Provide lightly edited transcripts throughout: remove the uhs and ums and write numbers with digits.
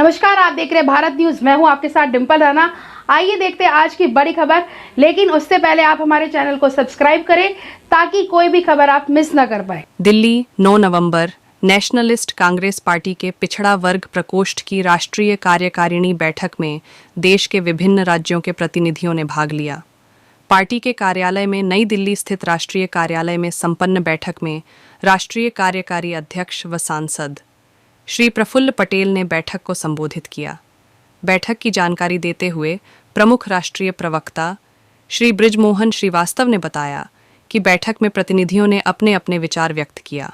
नमस्कार, आप देख रहे हैं भारत न्यूज। मैं हूं आपके साथ डिंपल राणा। आइए देखते हैं आज की बड़ी खबर, लेकिन उससे पहले आप हमारे चैनल को सब्सक्राइब करें ताकि कोई भी खबर आप मिस न कर पाए। दिल्ली 9 नवंबर नेशनलिस्ट कांग्रेस पार्टी के पिछड़ा वर्ग प्रकोष्ठ की राष्ट्रीय कार्यकारिणी बैठक में देश के विभिन्न राज्यों के प्रतिनिधियों ने भाग लिया। पार्टी के कार्यालय में नई दिल्ली स्थित राष्ट्रीय कार्यालय में संपन्न बैठक में राष्ट्रीय कार्यकारी अध्यक्ष व सांसद श्री प्रफुल्ल पटेल ने बैठक को संबोधित किया। बैठक की जानकारी देते हुए प्रमुख राष्ट्रीय प्रवक्ता श्री बृजमोहन श्रीवास्तव ने बताया कि बैठक में प्रतिनिधियों ने अपने अपने विचार व्यक्त किया।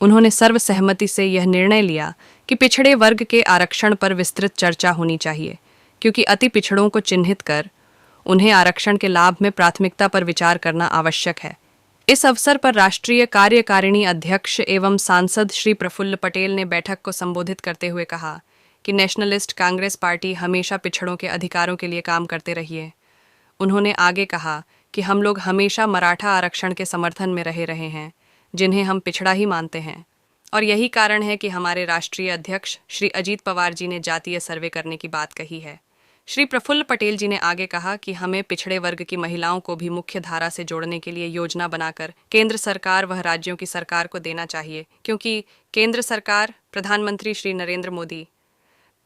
उन्होंने सर्वसहमति से यह निर्णय लिया कि पिछड़े वर्ग के आरक्षण पर विस्तृत चर्चा होनी चाहिए, क्योंकि अति पिछड़ों को चिन्हित कर उन्हें आरक्षण के लाभ में प्राथमिकता पर विचार करना आवश्यक है। इस अवसर पर राष्ट्रीय कार्यकारिणी अध्यक्ष एवं सांसद श्री प्रफुल्ल पटेल ने बैठक को संबोधित करते हुए कहा कि नेशनलिस्ट कांग्रेस पार्टी हमेशा पिछड़ों के अधिकारों के लिए काम करते रही है। उन्होंने आगे कहा कि हम लोग हमेशा मराठा आरक्षण के समर्थन में रहे हैं, जिन्हें हम पिछड़ा ही मानते हैं, और यही कारण है कि हमारे राष्ट्रीय अध्यक्ष श्री अजीत पवार जी ने जातीय सर्वे करने की बात कही है। श्री प्रफुल्ल पटेल जी ने आगे कहा कि हमें पिछड़े वर्ग की महिलाओं को भी मुख्य धारा से जोड़ने के लिए योजना बनाकर केंद्र सरकार व राज्यों की सरकार को देना चाहिए, क्योंकि केंद्र सरकार प्रधानमंत्री श्री नरेंद्र मोदी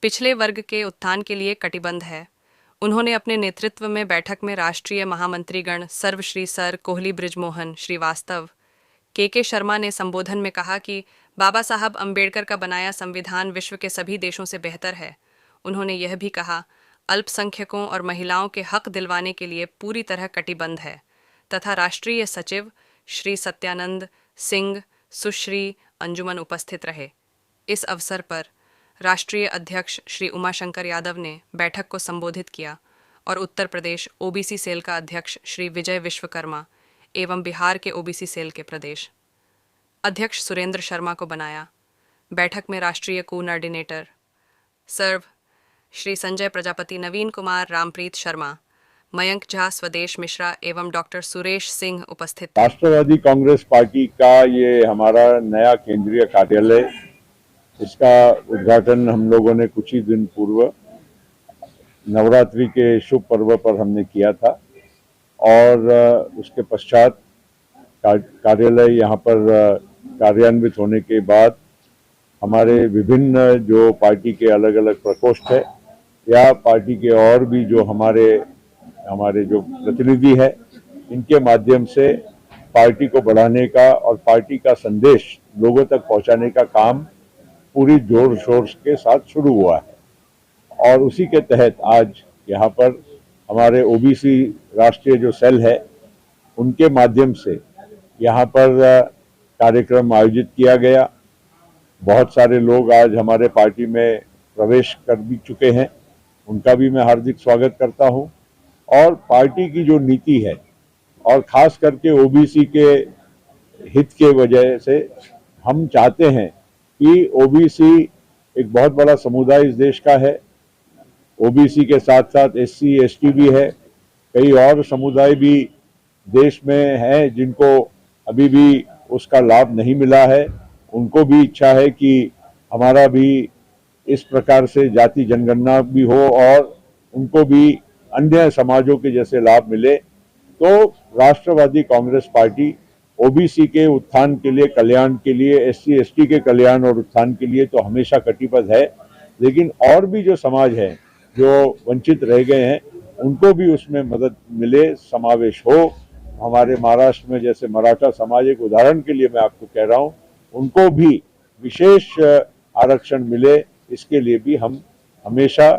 पिछले वर्ग के उत्थान के लिए कटिबद्ध है। उन्होंने अपने नेतृत्व में बैठक में राष्ट्रीय महामंत्रीगण सर्वश्री सर कोहली बृजमोहन श्रीवास्तव के शर्मा ने संबोधन में कहा कि बाबा साहब अंबेडकर का बनाया संविधान विश्व के सभी देशों से बेहतर है। उन्होंने यह भी कहा अल्पसंख्यकों और महिलाओं के हक दिलवाने के लिए पूरी तरह कटिबद्ध है, तथा राष्ट्रीय सचिव श्री सत्यानंद सिंह सुश्री अंजुमन उपस्थित रहे। इस अवसर पर राष्ट्रीय अध्यक्ष श्री उमाशंकर यादव ने बैठक को संबोधित किया और उत्तर प्रदेश ओबीसी सेल का अध्यक्ष श्री विजय विश्वकर्मा एवं बिहार के ओबीसी सेल के प्रदेश अध्यक्ष सुरेंद्र शर्मा को बनाया। बैठक में राष्ट्रीय कोऑर्डिनेटर सर्व श्री संजय प्रजापति, नवीन कुमार, रामप्रीत शर्मा, मयंक झा, स्वदेश मिश्रा एवं डॉक्टर सुरेश सिंह उपस्थित थे। राष्ट्रवादी कांग्रेस पार्टी का ये हमारा नया केंद्रीय कार्यालय, इसका उद्घाटन हम लोगों ने कुछ ही दिन पूर्व नवरात्रि के शुभ पर्व पर हमने किया था, और उसके पश्चात कार्यालय यहाँ पर कार्यान्वित होने के बाद हमारे विभिन्न जो पार्टी के अलग अलग प्रकोष्ठ है या पार्टी के और भी जो हमारे जो प्रतिनिधि है, इनके माध्यम से पार्टी को बढ़ाने का और पार्टी का संदेश लोगों तक पहुंचाने का काम पूरी जोर शोर के साथ शुरू हुआ है। और उसी के तहत आज यहाँ पर हमारे ओबीसी राष्ट्रीय जो सेल है, उनके माध्यम से यहाँ पर कार्यक्रम आयोजित किया गया। बहुत सारे लोग आज हमारे पार्टी में प्रवेश कर भी चुके हैं, उनका भी मैं हार्दिक स्वागत करता हूं। और पार्टी की जो नीति है, और खास करके ओबीसी के हित के वजह से हम चाहते हैं कि ओबीसी एक बहुत बड़ा समुदाय इस देश का है। ओबीसी के साथ साथ एससी एसटी भी है, कई और समुदाय भी देश में हैं जिनको अभी भी उसका लाभ नहीं मिला है। उनको भी इच्छा है कि हमारा भी इस प्रकार से जाति जनगणना भी हो और उनको भी अन्य समाजों के जैसे लाभ मिले। तो राष्ट्रवादी कांग्रेस पार्टी ओबीसी के उत्थान के लिए, कल्याण के लिए, एससी एसटी के कल्याण और उत्थान के लिए तो हमेशा कटिबद्ध है, लेकिन और भी जो समाज है जो वंचित रह गए हैं, उनको भी उसमें मदद मिले, समावेश हो। हमारे महाराष्ट्र में जैसे मराठा समाज, एक उदाहरण के लिए मैं आपको कह रहा हूँ, उनको भी विशेष आरक्षण मिले, इसके लिए भी हम हमेशा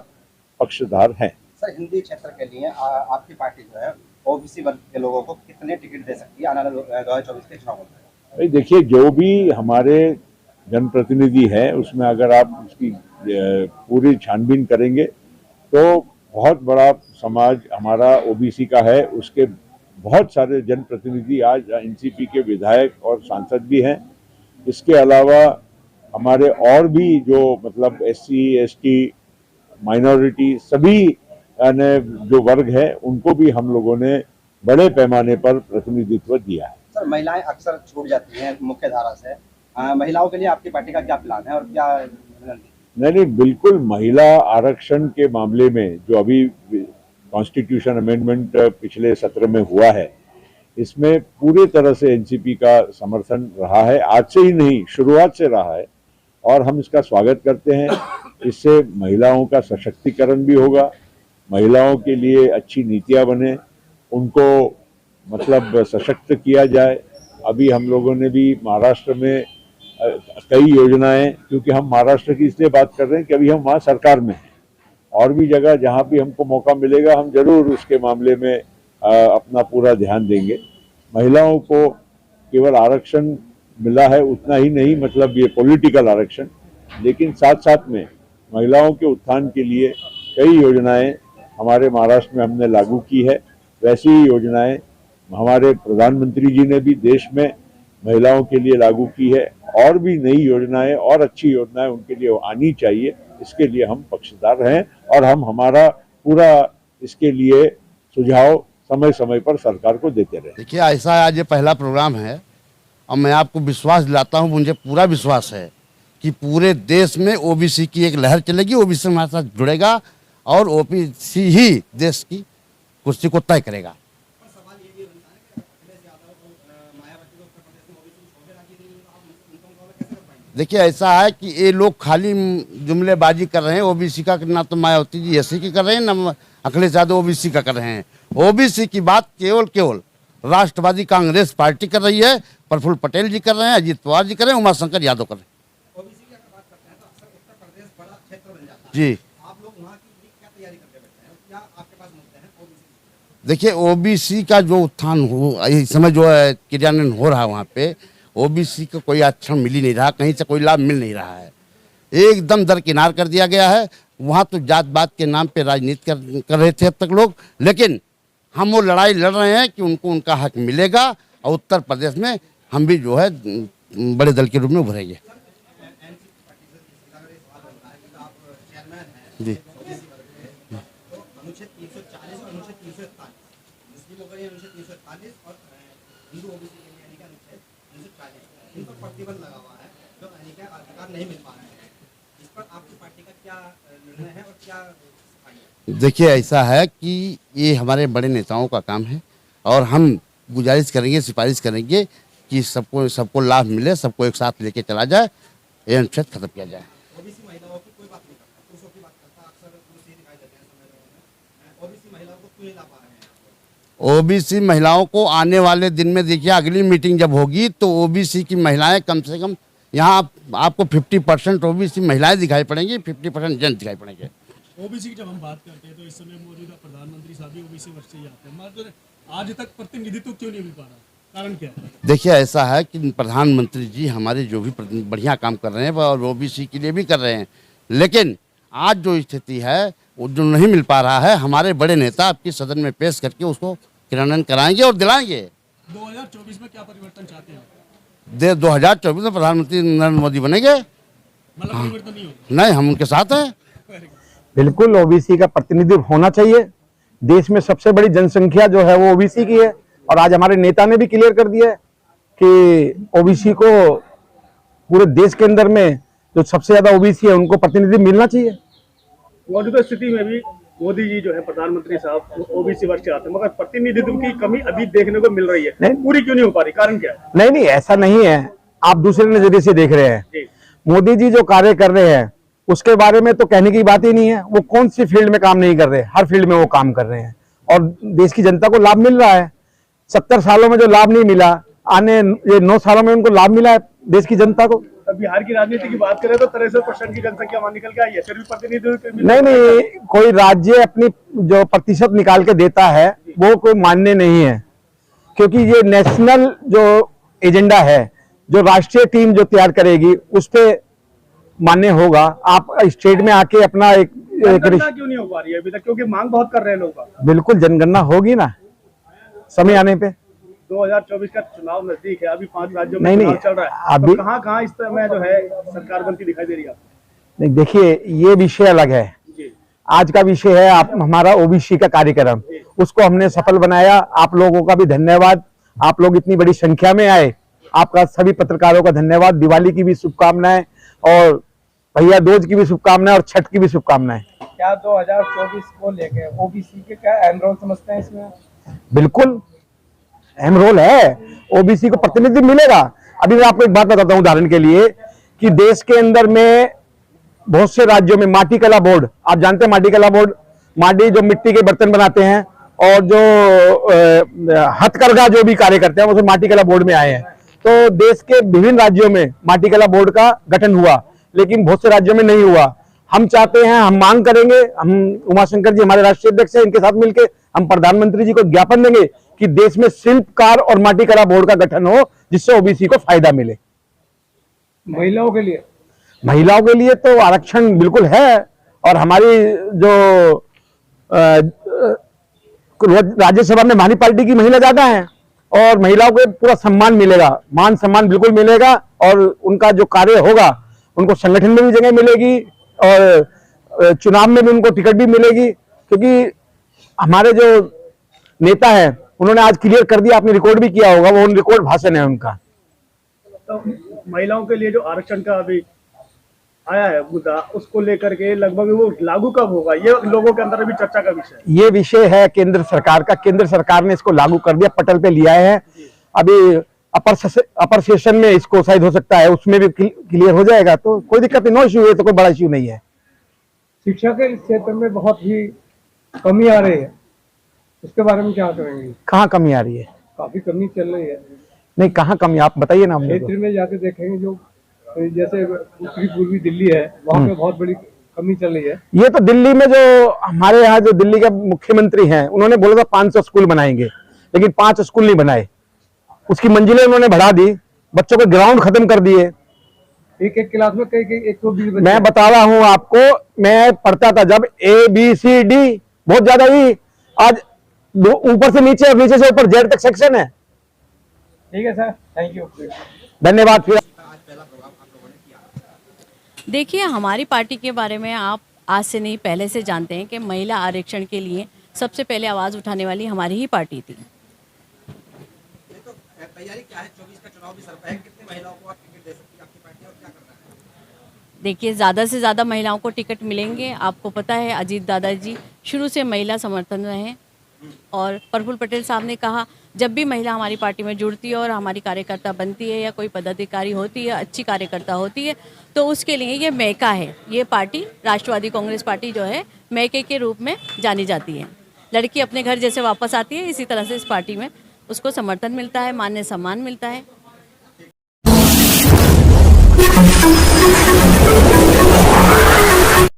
पक्षधार हैं। सर, हिंदी क्षेत्र के लिए आपकी पार्टी जो है ओबीसी वर्ग के लोगों को कितने टिकट दे सकती है आने वाले 2024 के चुनाव में? भाई देखिए, जो भी हमारे जनप्रतिनिधि है उसमें अगर आप उसकी पूरी छानबीन करेंगे तो बहुत बड़ा समाज हमारा ओबीसी का है। उसके बहुत सारे जनप्रतिनिधि आज एनसीपी के विधायक और सांसद भी हैं। इसके अलावा हमारे और भी जो मतलब एससी एसटी माइनॉरिटी सभी जो वर्ग है, उनको भी हम लोगों ने बड़े पैमाने पर प्रतिनिधित्व दिया है। सर, महिलाएं अक्सर छूट जाती हैं मुख्य धारा से, महिलाओं के लिए आपकी पार्टी का क्या प्लान है और क्या? नहीं, बिल्कुल महिला आरक्षण के मामले में जो अभी कॉन्स्टिट्यूशन अमेंडमेंट पिछले सत्र में हुआ है, इसमें पूरी तरह से एनसीपी का समर्थन रहा है। आज से ही नहीं, शुरुआत से रहा है और हम इसका स्वागत करते हैं। इससे महिलाओं का सशक्तिकरण भी होगा, महिलाओं के लिए अच्छी नीतियां बने, उनको मतलब सशक्त किया जाए। अभी हम लोगों ने भी महाराष्ट्र में कई योजनाएं, क्योंकि हम महाराष्ट्र की इसलिए बात कर रहे हैं कि अभी हम वहाँ सरकार में हैं, और भी जगह जहाँ भी हमको मौका मिलेगा हम जरूर उसके मामले में अपना पूरा ध्यान देंगे। महिलाओं को केवल आरक्षण मिला है उतना ही नहीं, मतलब ये पॉलिटिकल आरक्षण, लेकिन साथ साथ में महिलाओं के उत्थान के लिए कई योजनाएं हमारे महाराष्ट्र में हमने लागू की है। वैसी ही योजनाएं हमारे प्रधानमंत्री जी ने भी देश में महिलाओं के लिए लागू की है, और भी नई योजनाएं और अच्छी योजनाएं उनके लिए आनी चाहिए। इसके लिए हम पक्षधर हैं और हम हमारा पूरा इसके लिए सुझाव समय समय पर सरकार को देते रहे। देखिए, ऐसा आज ये पहला प्रोग्राम है और मैं आपको विश्वास दिलाता हूँ, मुझे पूरा विश्वास है कि पूरे देश में ओबीसी की एक लहर चलेगी, ओबीसी हमारे साथ जुड़ेगा और ओबीसी ही देश की कुर्सी को तय करेगा। देखिए, ऐसा है कि ये लोग खाली जुमलेबाजी कर रहे हैं। ओबीसी का ना तो मायावती जी एससी की कर रहे हैं, ना अखिलेश यादव ओबीसी का कर रहे हैं। ओबीसी की बात केवल राष्ट्रवादी कांग्रेस पार्टी कर रही है, प्रफुल्ल पटेल जी कर रहे हैं, अजीत पवार जी कर रहे हैं, उमाशंकर यादव कर रहे हैं। ओबीसी की अगर बात करते हैं तो अक्सर उत्तर प्रदेश बड़ा क्षेत्र बन जाता है। जी, आप लोग वहाँ की क्या तैयारी करके बैठे हैं, क्या आपके पास मुद्दे हैं ओबीसी? देखिए, ओबीसी का जो उत्थान हो इस समय जो है क्रियान्वयन हो रहा है, वहाँ पे ओबीसी को कोई आरक्षण मिल ही नहीं रहा, कहीं से कोई लाभ मिल नहीं रहा है, एकदम दरकिनार कर दिया गया है। वहाँ तो जात पात के नाम पे राजनीति कर रहे थे अब तक लोग, लेकिन हम वो लड़ाई लड़ रहे हैं कि उनको उनका हक मिलेगा और उत्तर प्रदेश में हम भी जो है बड़े दल के रूप में उभरेंगे। जी, अनुच्छेद 340 और अनुच्छेद 341 मुस्लिमों के लिए अनुच्छेद 341 और हिंदू ओबीसी के लिए यानी कि अनुच्छेद 340 इन पर प्रतिबंध लगा हुआ है, जो यानी कि अधिकार नहीं मिल पा रहे हैं। इस पर आपकी पार्टी का क्या निर्णय है और क्या? देखिए, ऐसा है कि ये हमारे बड़े नेताओं का काम है और हम गुजारिश करेंगे, सिफारिश करेंगे कि सबको लाभ मिले, सबको एक साथ लेके चला जाए, ये अनुच्छेद खत्म किया जाए। ओबीसी महिलाओं की कोई बात नहीं करता, पुरुषों की बात करता, अक्सर पुरुष ही दिखाई देते हैं सम्मेलनों में। ओबीसी महिलाओं को क्यों नहीं ला पा रहे हैं? ओबीसी महिलाओं को आने वाले दिन में देखिए, अगली मीटिंग जब होगी तो ओबीसी की महिलाएं कम से कम यहाँ आपको 50% ओबीसी महिलाएं दिखाई पड़ेंगी, 50% जेंट्स दिखाई पड़ेंगे। ओबीसी की जब हम बात करते हैं तो इस समय मौजूदा प्रधानमंत्री साहब भी ओबीसी वर्ग से ही आते हैं, मगर आज तक प्रतिनिधित्व क्यों नहीं मिल पा रहा? कारण क्या है? देखिए, ऐसा है कि प्रधानमंत्री जी हमारे जो भी बढ़िया काम कर रहे हैं और ओबीसी के लिए भी कर रहे हैं, लेकिन आज जो स्थिति है वो जो नहीं मिल पा रहा है, हमारे बड़े नेता आपकी सदन में पेश करके उसको क्रियान्वयन कराएंगे और दिलाएंगे। 2024 में क्या परिवर्तन चाहते हैं? 2024 में प्रधानमंत्री नरेंद्र मोदी बनेंगे। मतलब परिवर्तन नहीं होगा? नहीं, हम उनके साथ हैं। बिल्कुल ओबीसी का प्रतिनिधित्व होना चाहिए। देश में सबसे बड़ी जनसंख्या जो है वो ओबीसी की है, और आज हमारे नेता ने भी क्लियर कर दिया है कि ओबीसी को पूरे देश के अंदर में जो सबसे ज्यादा ओबीसी है उनको प्रतिनिधित्व मिलना चाहिए। मौजूदा स्थिति में भी मोदी जी जो है प्रधानमंत्री साहब ओबीसी वर्ग से आते हैं, मगर प्रतिनिधित्व की कमी अभी देखने को मिल रही है। नहीं, पूरी क्यों नहीं हो पा रही? कारण क्या है? नहीं, ऐसा नहीं है, आप दूसरे नजरिए से देख रहे हैं। मोदी जी जो कार्य कर रहे हैं उसके बारे में तो कहने की बात ही नहीं है। वो कौन सी फील्ड में काम नहीं कर रहे, हर फील्ड में वो काम कर रहे हैं और देश की जनता को लाभ मिल रहा है। 70 सालों में जो लाभ नहीं मिला, आने ये 9 सालों में उनको लाभ मिला है देश की जनता को। बिहार की राजनीति की बात करें तो 63% की जनसंख्या वहां निकल के आई है, फिर भी प्रतिनिधित्व नहीं, कोई राज्य अपनी जो प्रतिशत निकाल के देता है वो कोई मान्य नहीं है, क्योंकि ये नेशनल जो एजेंडा है, जो राष्ट्रीय टीम जो तैयार करेगी उस पर मान्य होगा। आप स्टेट में आके अपना एक जनगणना क्यों नहीं हो पा रही है अभी तक? क्योंकि मांग बहुत कर रहे हैं लोग। बिल्कुल जनगणना होगी ना समय आने पे। 2024 का चुनाव नजदीक है, अभी 5 राज्यों में नहीं, चुनाव चल रहा है, अभी तो कहाँ इस समय जो है सरकार बनती दिखाई दे रही है? नहीं, देखिए ये विषय अलग है। आज का विषय है आप हमारा ओबीसी का कार्यक्रम, उसको हमने सफल बनाया। आप लोगों का भी धन्यवाद, आप लोग इतनी बड़ी संख्या में आए, आपका सभी पत्रकारों का धन्यवाद। दिवाली की भी शुभकामनाएं और भैया दूज की भी शुभकामनाएं और छठ की भी शुभकामनाएं। क्या 2024 को लेके ओबीसी के क्या अहम रोल समझते हैं इसमें? बिल्कुल अहम रोल है, ओबीसी को प्रतिनिधि मिलेगा। अभी मैं आपको एक बात बताता हूं उदाहरण के लिए कि देश के अंदर में बहुत से राज्यों में माटी कला बोर्ड, आप जानते हैं माटी कला बोर्ड, माटी जो मिट्टी के बर्तन बनाते हैं और जो हथकरघा जो भी कार्य करते हैं वो सब माटी कला बोर्ड में आए हैं। तो देश के विभिन्न राज्यों में माटी कला बोर्ड का गठन हुआ, लेकिन बहुत से राज्यों में नहीं हुआ। हम चाहते हैं, हम मांग करेंगे, हम उमाशंकर जी हमारे राष्ट्रीय अध्यक्ष हैं, इनके साथ मिलकर हम प्रधानमंत्री जी को ज्ञापन देंगे कि देश में शिल्पकार और माटी कला बोर्ड का गठन हो, जिससे ओबीसी को फायदा मिले। महिलाओं के लिए? महिलाओं के लिए तो आरक्षण बिल्कुल है, और हमारी जो राज्यसभा में हमारी पार्टी की महिला ज्यादा हैं, और महिलाओं को पूरा सम्मान मिलेगा, मान सम्मान बिल्कुल मिलेगा, और उनका जो कार्य होगा उनको संगठन में भी जगह मिलेगी और चुनाव में भी उनको टिकट भी मिलेगी। क्योंकि हमारे जो नेता है उन्होंने आज क्लियर कर दिया, आपने रिकॉर्ड भी किया होगा, वो रिकॉर्ड भाषण है उनका। तो महिलाओं के लिए जो आरक्षण का अभी आया है मुद्दा, उसको लेकर के लगभग वो लागू कब होगा, ये लोगों के अंदर अभी चर्चा का विषय है। ये विषय है केंद्र सरकार का, केंद्र सरकार ने इसको लागू कर दिया, पटल पे लिया है। अभी अपर सेशन में इसको शायद हो सकता है उसमें भी क्लियर हो जाएगा, तो कोई दिक्कत नहीं, नो इश्यू है, तो कोई बड़ा इश्यू नहीं है। शिक्षा के क्षेत्र में बहुत ही कमी आ रही है, उसके बारे में क्या करेंगे? कहाँ कमी आ रही है? काफी कमी चल रही है। नहीं, कहाँ कमी, आप बताइए ना। हम क्षेत्र में जाके देखेंगे, जो जैसे उत्तरी पूर्वी दिल्ली है वहाँ पे बहुत बड़ी कमी चल रही है। ये तो दिल्ली में जो हमारे यहाँ जो दिल्ली के मुख्यमंत्री हैं, उन्होंने बोला था 500 स्कूल बनाएंगे, लेकिन 5 स्कूल नहीं बनाए, उसकी मंजिलें उन्होंने बढ़ा दी, बच्चों के ग्राउंड खत्म कर दिए। एक क्लास में कई 120 बच्चे। मैं बता रहा हूँ आपको, मैं पढ़ता था जब ABCD बहुत ज्यादा ही, आज ऊपर से नीचे और नीचे से ऊपर जेड तक सेक्शन है। ठीक है सर, थैंक यू, धन्यवाद। फिर देखिए, हमारी पार्टी के बारे में आप आज से नहीं पहले से जानते हैं कि महिला आरक्षण के लिए सबसे पहले आवाज़ उठाने वाली हमारी ही पार्टी थी। तो तैयारी क्या है? 24 का चुनाव भी सर पे है, कितनी महिलाओं को आप टिकट दे सकती है आपकी पार्टी, और क्या करना है? देखिए, ज़्यादा से ज़्यादा महिलाओं को टिकट मिलेंगे। आपको पता है अजीत दादाजी शुरू से महिला समर्थन रहे हैं, और प्रफुल्ल पटेल साहब ने कहा जब भी महिला हमारी पार्टी में जुड़ती है और हमारी कार्यकर्ता बनती है या कोई पदाधिकारी होती है, अच्छी कार्यकर्ता होती है, तो उसके लिए ये मैका है। ये पार्टी, राष्ट्रवादी कांग्रेस पार्टी जो है, मैके के रूप में जानी जाती है। लड़की अपने घर जैसे वापस आती है, इसी तरह से इस पार्टी में उसको समर्थन मिलता है, मान्य सम्मान मिलता है।